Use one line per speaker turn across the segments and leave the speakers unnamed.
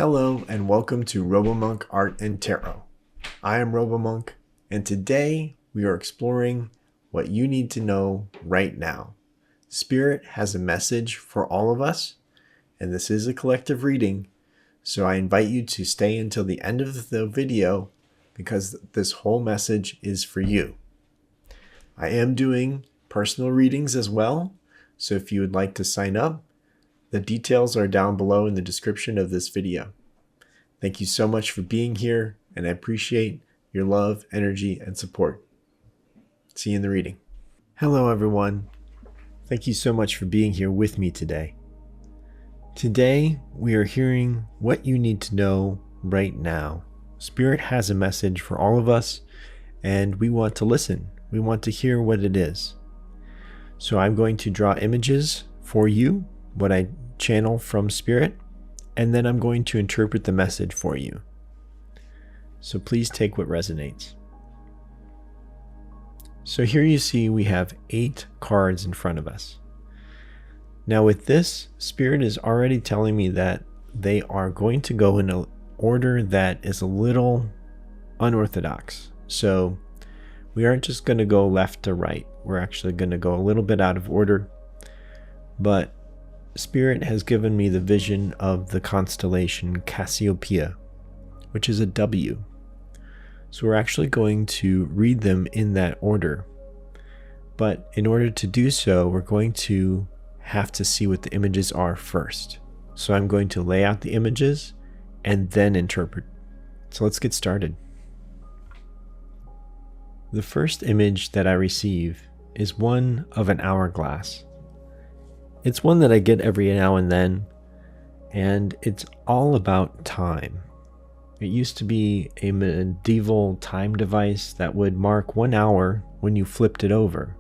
Hello and welcome to RoboMonk Art and Tarot. I am RoboMonk, and today we are exploring what you need to know right now. Spirit has a message for all of us, and this is a collective reading, so I invite you to stay until the end of the video because this whole message is for you. I am doing personal readings as well, so if you would like to sign up, the details are down below in the description of this video. Thank you so much for being here, and I appreciate your love, energy, and support. See you in the reading. Hello, everyone. Thank you so much for being here with me today. Today, we are hearing what you need to know right now. Spirit has a message for all of us, and we want to listen. We want to hear what it is. So I'm going to draw images for you, what I channel from Spirit, and then I'm going to interpret the message for you. So please take what resonates. So here you see we have 8 cards in front of us. Now with this, Spirit is already telling me that they are going to go in an order that is a little unorthodox. So we aren't just going to go left to right. We're actually going to go a little bit out of order, but Spirit has given me the vision of the constellation Cassiopeia, which is a W. So we're actually going to read them in that order. But in order to do so, we're going to have to see what the images are first. So I'm going to lay out the images and then interpret. So let's get started. The first image that I receive is one of an hourglass. It's one that I get every now and then, and it's all about time. It used to be a medieval time device that would mark 1 hour when you flipped it over.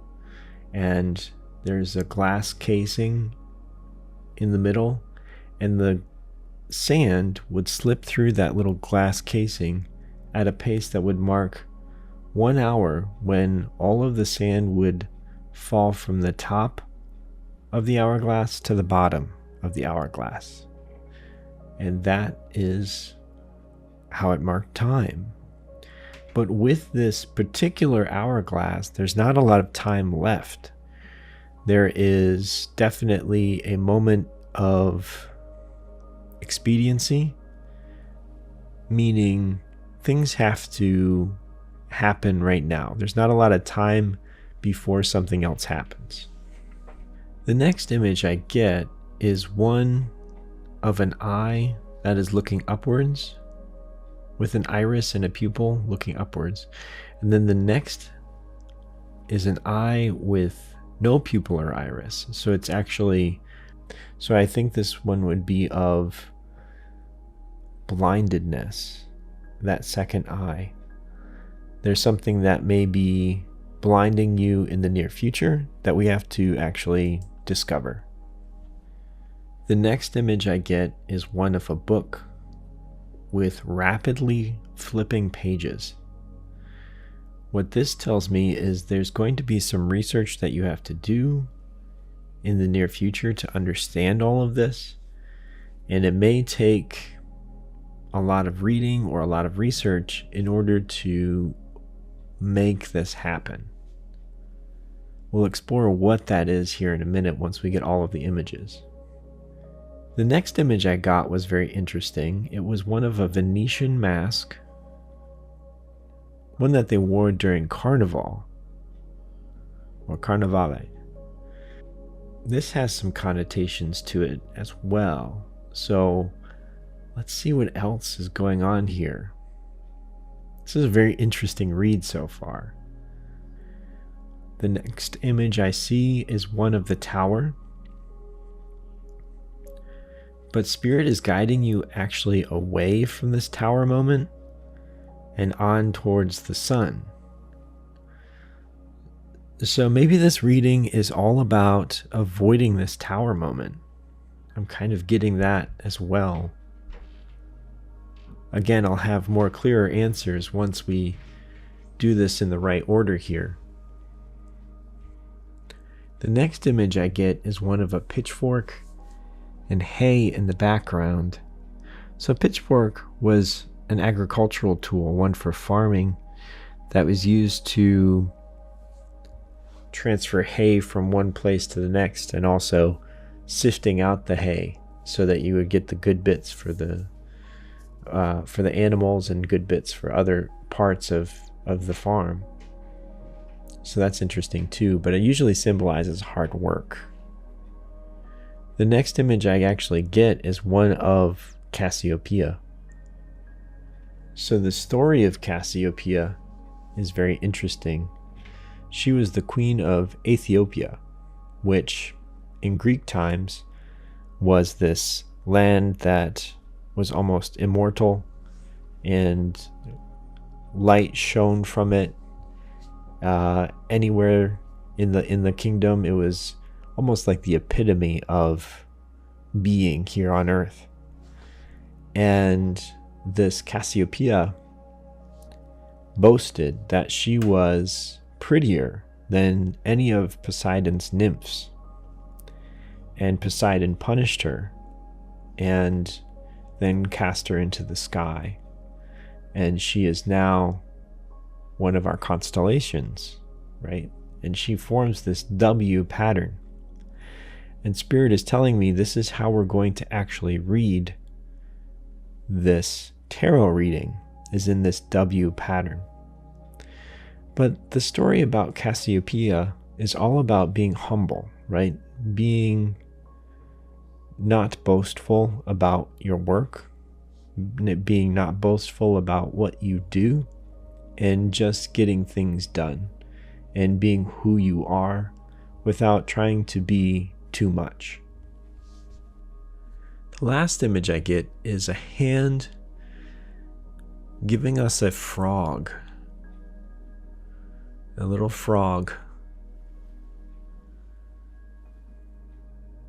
And there's a glass casing in the middle, and the sand would slip through that little glass casing at a pace that would mark 1 hour when all of the sand would fall from the top of the hourglass to the bottom of the hourglass. And that is how it marked time. But with this particular hourglass, there's not a lot of time left. There is definitely a moment of expediency, meaning things have to happen right now. There's not a lot of time before something else happens. The next image I get is one of an eye that is looking upwards, with an iris and a pupil looking upwards. And then the next is an eye with no pupil or iris. So it's actually, so I think this one would be of blindedness, that second eye. There's something that may be blinding you in the near future that we have to actually discover. The next image I get is one of a book with rapidly flipping pages. What this tells me is there's going to be some research that you have to do in the near future to understand all of this, and it may take a lot of reading or a lot of research in order to make this happen. We'll explore what that is here in a minute once we get all of the images. The next image I got was very interesting. It was one of a Venetian mask, one that they wore during Carnival, or Carnevale. This has some connotations to it as well. So let's see what else is going on here. This is a very interesting read so far. The next image I see is one of the tower. But Spirit is guiding you actually away from this tower moment and on towards the sun. So maybe this reading is all about avoiding this tower moment. I'm kind of getting that as well. Again, I'll have more clearer answers once we do this in the right order here. The next image I get is one of a pitchfork and hay in the background. So pitchfork was an agricultural tool, one for farming, that was used to transfer hay from one place to the next, and also sifting out the hay so that you would get the good bits for the animals and good bits for other parts of the farm. So that's interesting too, but it usually symbolizes hard work. The next image I actually get is one of Cassiopeia. So the story of Cassiopeia is very interesting. She was the queen of Ethiopia, which in Greek times was this land that was almost immortal, and light shone from it. Anywhere in the kingdom, it was almost like the epitome of being here on earth. And this Cassiopeia boasted that she was prettier than any of Poseidon's nymphs. And Poseidon punished her and then cast her into the sky. And she is now one of our constellations, right? And she forms this W pattern. And Spirit is telling me this is how we're going to actually read this tarot reading, is in this W pattern. But the story about Cassiopeia is all about being humble, right? Being not boastful about your work, being not boastful about what you do, and just getting things done and being who you are without trying to be too much. The last image I get is a hand giving us a frog. A little frog.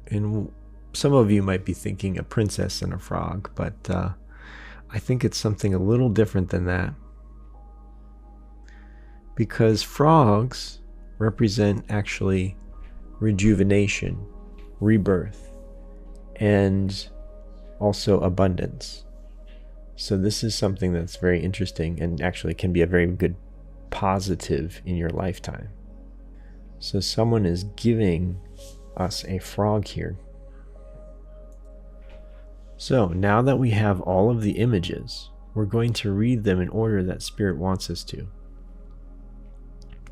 And some of you might be thinking a princess and a frog, but I think it's something a little different than that. Because frogs represent actually rejuvenation, rebirth, and also abundance. So this is something that's very interesting and actually can be a very good positive in your lifetime. So someone is giving us a frog here. So now that we have all of the images, we're going to read them in order that Spirit wants us to.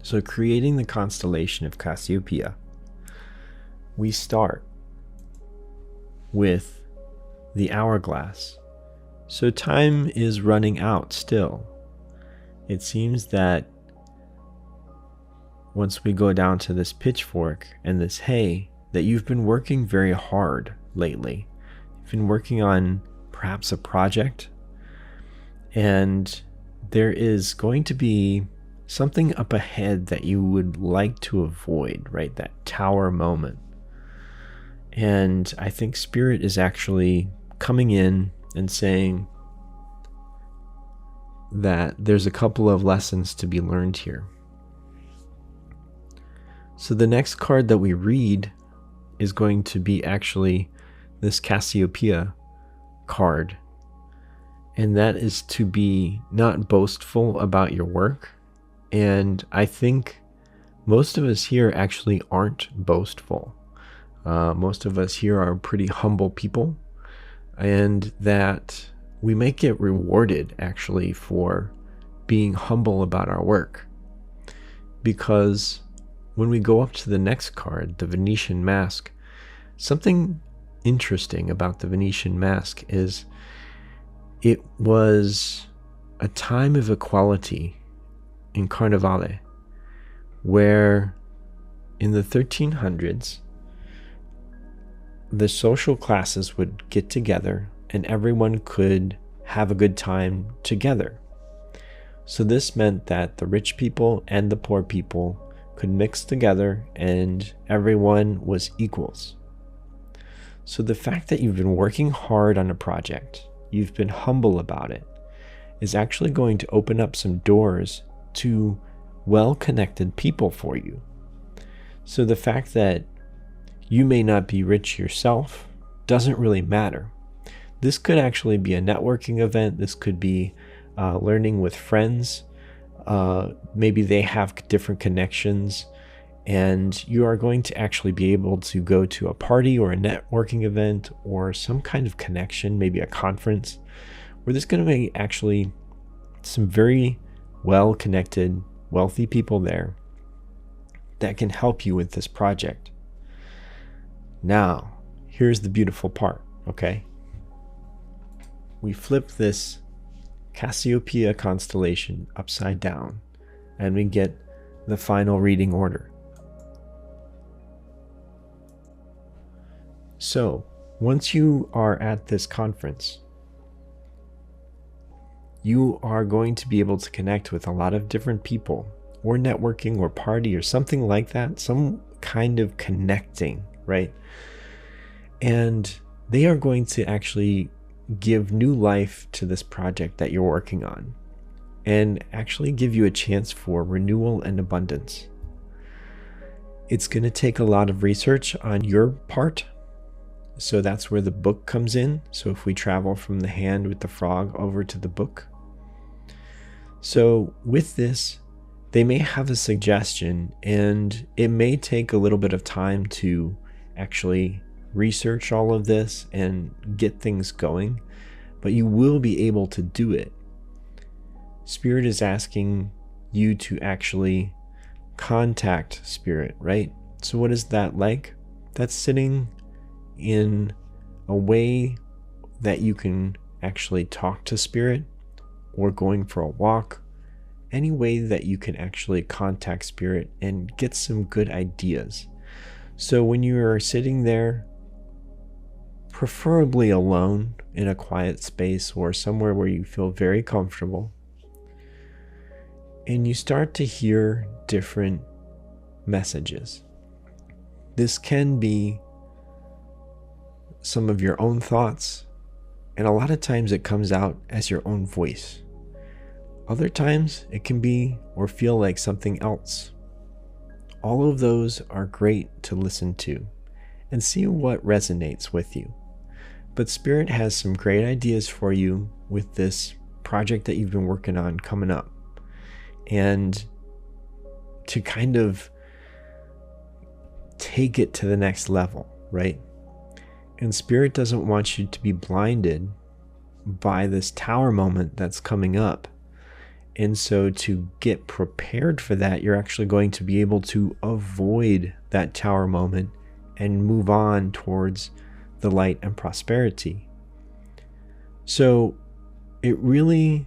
So creating the constellation of Cassiopeia, we start with the hourglass. So time is running out still. It seems that once we go down to this pitchfork and this hay, that you've been working very hard lately. You've been working on perhaps a project, and there is going to be something up ahead that you would like to avoid, right? That tower moment. And I think Spirit is actually coming in and saying that there's a couple of lessons to be learned here. So the next card that we read is going to be actually this Cassiopeia card. And that is to be not boastful about your work. And I think most of us here actually aren't boastful. Most of us here are pretty humble people, and that we may get rewarded actually for being humble about our work. Because when we go up to the next card, the Venetian Mask, something interesting about the Venetian Mask is it was a time of equality in Carnevale, where in the 1300s, the social classes would get together and everyone could have a good time together. So this meant that the rich people and the poor people could mix together and everyone was equals. So the fact that you've been working hard on a project, you've been humble about it, is actually going to open up some doors to well-connected people for you. So the fact that you may not be rich yourself doesn't really matter. this could actually be a networking event. This could be learning with friends. Maybe they have different connections, and you are going to actually be able to go to a party or a networking event or some kind of connection, maybe a conference, where there's going to be actually some very well-connected, wealthy people there that can help you with this project. Now, here's the beautiful part, okay? We flip this Cassiopeia constellation upside down, and we get the final reading order. So, once you are at this conference, you are going to be able to connect with a lot of different people, or networking, or party, or something like that, some kind of connecting, right? And they are going to actually give new life to this project that you're working on, and actually give you a chance for renewal and abundance. It's going to take a lot of research on your part, so that's where the book comes in. So if we travel from the hand with the frog over to the book, so with this, they may have a suggestion, and it may take a little bit of time to actually research all of this and get things going, but you will be able to do it. Spirit is asking you to actually contact Spirit, right? So what is that like? That's sitting in a way that you can actually talk to Spirit, or going for a walk, any way that you can actually contact Spirit and get some good ideas. So when you are sitting there, preferably alone in a quiet space or somewhere where you feel very comfortable, and you start to hear different messages. This can be some of your own thoughts, and a lot of times it comes out as your own voice. Other times it can be or feel like something else. All of those are great to listen to and see what resonates with you. But Spirit has some great ideas for you with this project that you've been working on coming up, and to kind of take it to the next level, right? And Spirit doesn't want you to be blinded by this tower moment that's coming up. And so to get prepared for that, you're actually going to be able to avoid that tower moment and move on towards the light and prosperity. So it really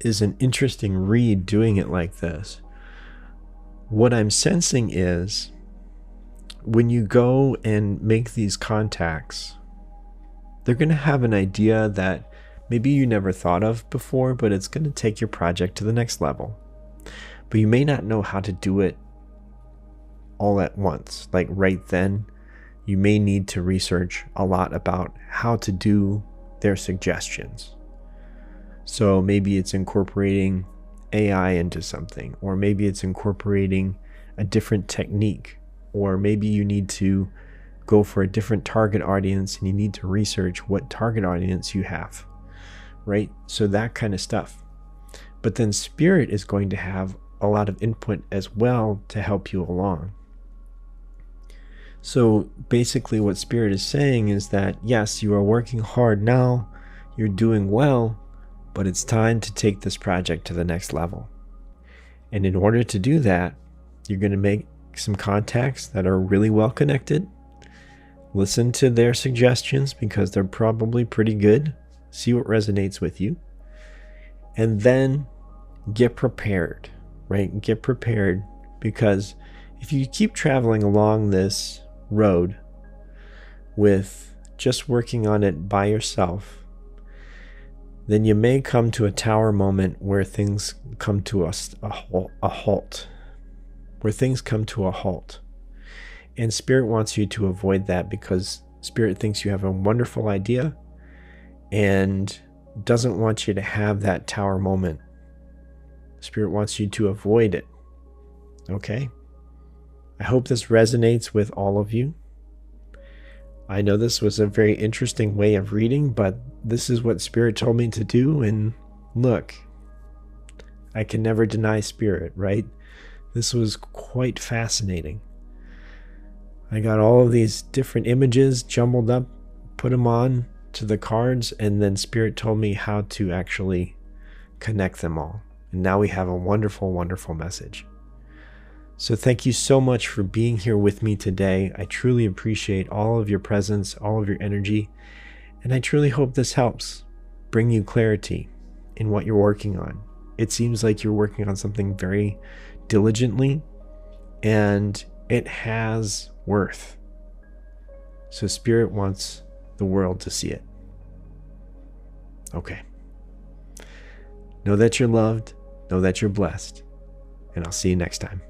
is an interesting read doing it like this. What I'm sensing is when you go and make these contacts, they're going to have an idea that maybe you never thought of before, but it's going to take your project to the next level. But you may not know how to do it all at once, like right then. You may need to research a lot about how to do their suggestions. So maybe it's incorporating AI into something, or maybe it's incorporating a different technique, or maybe you need to go for a different target audience and you need to research what target audience you have, right? So that kind of stuff. But then Spirit is going to have a lot of input as well to help you along. So basically what Spirit is saying is that, yes, you are working hard now, you're doing well, but it's time to take this project to the next level. And in order to do that, you're going to make some contacts that are really well connected. Listen to their suggestions because they're probably pretty good. See what resonates with you. And then get prepared, right? Get prepared, because if you keep traveling along this road with just working on it by yourself, then you may come to a tower moment where things come to a halt. Where things come to a halt. And Spirit wants you to avoid that, because Spirit thinks you have a wonderful idea and doesn't want you to have that tower moment. Spirit wants you to avoid it. Okay? I hope this resonates with all of you. I know this was a very interesting way of reading, but this is what Spirit told me to do. And look, I can never deny Spirit, right? This was quite fascinating. I got all of these different images jumbled up, put them on to the cards, and then Spirit told me how to actually connect them all. And now we have a wonderful, wonderful message. So thank you so much for being here with me today. I truly appreciate all of your presence, all of your energy, and I truly hope this helps bring you clarity in what you're working on. It seems like you're working on something very diligently, and it has worth. So Spirit wants the world to see it. Okay. Know that you're loved, know that you're blessed, and I'll see you next time.